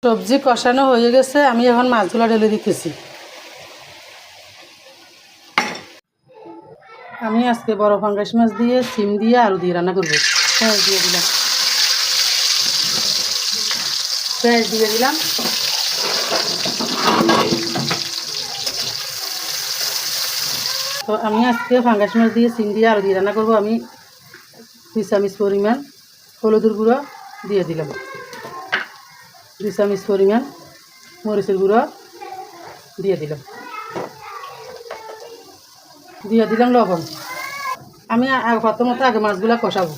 সবজি কষানো হয়ে গেছে, আমি এখন মাছগুলো ঢেলে দিতেছি। আমি আজকে বড় পাঙ্গাস মাছ দিয়ে সিম দিয়ে আলু দিয়ে রান্না করবো। পেঁয়াজ দিয়ে দিলাম, তো আমি আজকে পাঙ্গাস মাছ দিয়ে সিম দিয়ে আলু দিয়ে রান্না করবো। আমি 2 চামচ পরিমাণ হলুদের গুঁড়ো দিয়ে দিলাম, 2 চামচ পরিমাণ মরিচের গুঁড়ো দিয়ে দিলাম লবণ। আমি প্রথমত আগে মাছগুলো কষাবো।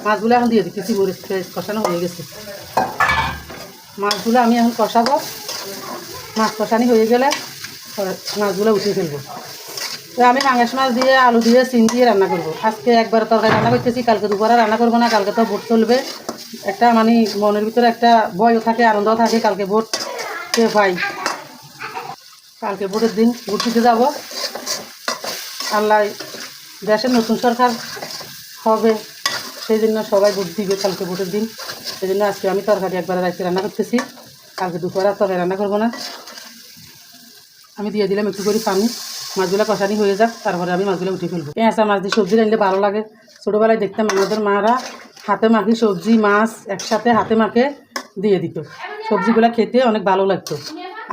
মাছগুলো এখন দিয়ে দিচ্ছি, মরিচ কষানো হয়ে গেছে। মাছগুলো আমি এখন কষাবো। মাছ কষানি হয়ে গেলে মাছগুলো উঠিয়ে ফেলবো। তো আমি পাঙ্গাস মাছ দিয়ে আলু দিয়ে সিম দিয়ে রান্না করবো। আজকে একবার তরকারি রান্না করতেছি, কালকে দুপুরে রান্না করবো না। কালকে তো ভোট চলবে, একটা মানে মনের ভিতরে একটা ভয়ও থাকে, আনন্দও থাকে। কালকে ভোট কে পাই, কালকে ভোটের দিন ভোট দিতে যাবো। আল্লাহ দেশের নতুন সরকার হবে, সেই জন্য সবাই ভোট দিবে কালকে ভোটের দিন। সেই জন্য আজকে আমি তরকারি একবার রাইতে রান্না করতেছি, কালকে দুপুরে তরকারি রান্না করবো না। আমি দিয়ে দিলাম একটু করে পানি। মাছগুলো কষানি হয়ে যাক, তারপরে আমি মাছগুলো উঠে ফেলবো। পেঁয়াজা মাছ দিয়ে সবজি রাখলে ভালো লাগে। ছোটোবেলায় দেখতাম আমাদের মারা হাতে মাখি সবজি মাছ একসাথে হাতে মাখে দিয়ে দিত। সবজিগুলো খেতে অনেক ভালো লাগতো।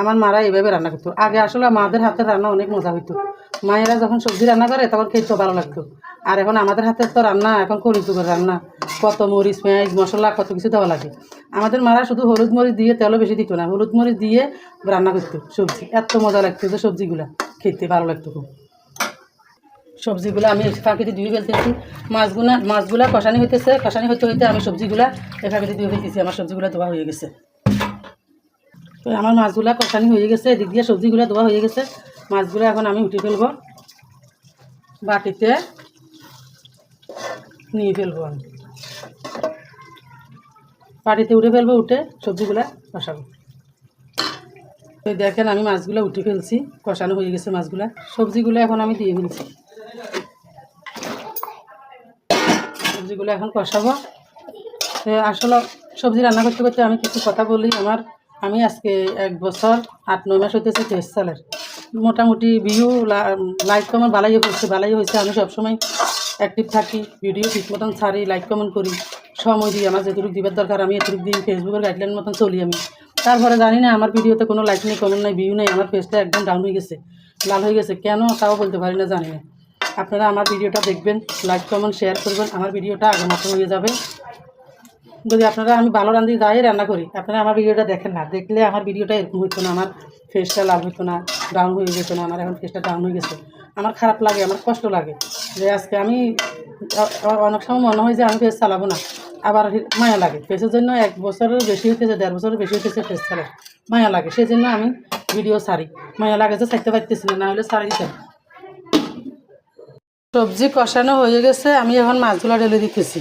আমার মারা এভাবে রান্না করতো আগে। আসলে মাদের হাতের রান্না অনেক মজা হইতো। মায়েরা যখন সবজি রান্না করে তখন খেতে ভালো লাগতো। আর এখন আমাদের হাতের তো রান্না এখন করিতুকের রান্না, কত মরিচ পেঁয়াজ মশলা কত কিছু দেওয়া লাগে। আমাদের মারা শুধু হলুদ মরিচ দিয়ে, তেলও বেশি দিত না, হলুদ মরিচ দিয়ে রান্না করতো সবজি। এত মজা লাগতো যে সবজিগুলা খেতে ভালো লাগতো খুব। সবজিগুলো আমি ফাঁকিতে ধুয়ে ফেলতেছি। মাছগুলা কষানি হইতেছে, কষানি হইতে হইতে আমি সবজিগুলা ফাঁকিতে ধুয়ে ফেলতেছি। আমার সবজিগুলো ধোয়া হয়ে গেছে। তো আমার মাছগুলা কষানি হয়ে গেছে, এদিক দিয়ে সবজিগুলো ধোয়া হয়ে গেছে। মাছগুলো এখন আমি উঠে ফেলবো, বাটিতে নিয়ে ফেলবো। আমি বাটিতে উঠে ফেলবো, উঠে সবজিগুলা কষাবো। দেখেন আমি মাছগুলো উঠে ফেলছি, কষানো হয়ে গেছে মাছগুলা। সবজিগুলো এখন আমি দিয়ে ফেলছি। সবজিগুলো এখন কষাবো। আসলে সবজি রান্না করতে করতে আমি কিছু কথা বলি। আমি আজকে 1 বছর 8-9 মাস হইতেছে পেজ চালের। মোটামুটি ভিউ লাইক কমেন্ট ভালোই হয়েছে। আমি সবসময় অ্যাক্টিভ থাকি, ভিডিও ঠিক মতন ছাড়ি, লাইক কমেন্ট করি, সময় দিই। আমার যেটুকু দিবার দরকার আমি এটুকু দিই। ফেসবুকের গাইডলাইন মতন চলি আমি। তারপরে জানি না আমার ভিডিওতে কোনো লাইক নেই, কমেন্ট নেই, ভিউ নেই। আমার পেজটা একদম ডাউন হয়ে গেছে, লাল হয়ে গেছে। কেন তাও বলতে পারি না, জানি না। আপনারা আমার ভিডিওটা দেখবেন, লাইক কমেন্ট শেয়ার করবেন, আমার ভিডিওটা আগের মতো হয়ে যাবে। যদি আপনারা আমি ভালো রান্ধি যাই রান্না করি, আপনারা আমার ভিডিওটা দেখেন না, দেখলে আমার ভিডিওটা এরকম হইতো না, আমার ফেসটা লাভ হইতো না, ডাউন হয়ে যেত না। আমার এখন ফেসটা ডাউন হয়ে গেছে। আমার খারাপ লাগে, আমার কষ্ট লাগে যে আজকে আমি অনেক সময় মনে হয় যে আমি ফেস চালাবো না। আবার মায়া লাগে ফেসের জন্য। 1 বছরের বেশি হইতেছে, 1.5 বছরের বেশি হইতেছে ফেস চালাই, মায়া লাগে। সেই জন্য আমি ভিডিও ছাড়ি। মায়া লাগে যে ছাড়তে পারতেছি না, হলে ছাড়ি দিতাম। সবজি কষানো হয়ে গেছে, আমি এখন মাছগুলো ঢেলে দিতেছি।